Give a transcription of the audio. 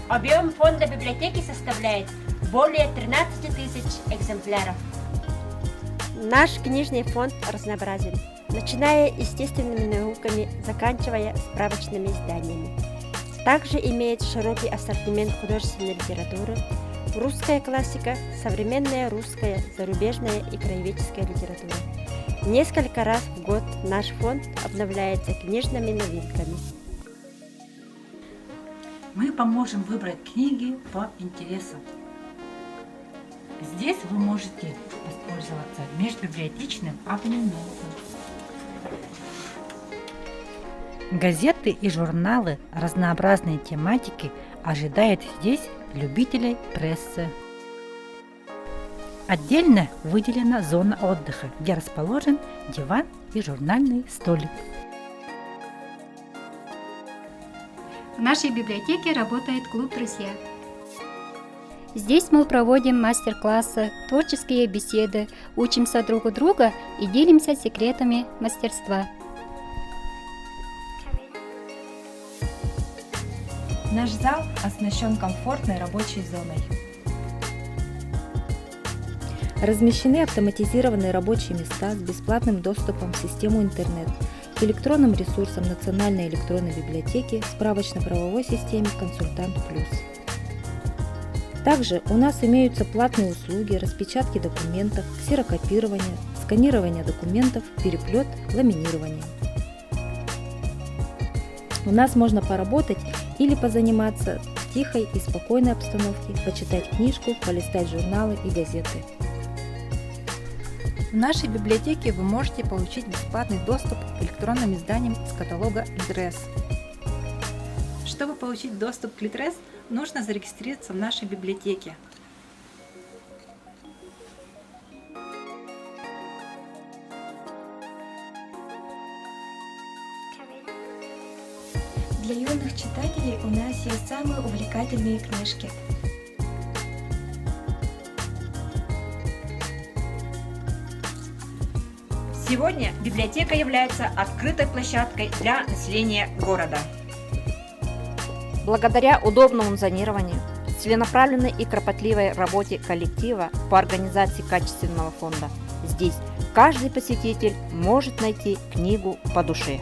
Объем фонда библиотеки составляет более 13 тысяч экземпляров. Наш книжный фонд разнообразен, начиная естественными науками, заканчивая справочными изданиями. Также имеет широкий ассортимент художественной литературы, русская классика, современная русская, зарубежная и краеведческая литература. Несколько раз в год наш фонд обновляется книжными новинками. Мы поможем выбрать книги по интересам. Здесь вы можете воспользоваться межбиблиотечным абонементом. Газеты и журналы разнообразной тематики ожидают здесь любителей прессы. Отдельно выделена зона отдыха, где расположен диван и журнальный столик. В нашей библиотеке работает клуб «Друзья». Здесь мы проводим мастер-классы, творческие беседы, учимся друг у друга и делимся секретами мастерства. Наш зал оснащен комфортной рабочей зоной. Размещены автоматизированные рабочие места с бесплатным доступом в систему интернет, к электронным ресурсам Национальной электронной библиотеки, справочно-правовой системе «Консультант Плюс». Также у нас имеются платные услуги распечатки документов, ксерокопирования, сканирования документов, переплет, ламинирования. У нас можно поработать или позаниматься в тихой и спокойной обстановке, почитать книжку, полистать журналы и газеты. В нашей библиотеке вы можете получить бесплатный доступ к электронным изданиям из каталога Литрес. Чтобы получить доступ к Литрес, нужно зарегистрироваться в нашей библиотеке. Для юных читателей у нас есть самые увлекательные книжки. Сегодня библиотека является открытой площадкой для населения города. Благодаря удобному зонированию, целенаправленной и кропотливой работе коллектива по организации качественного фонда, здесь каждый посетитель может найти книгу по душе.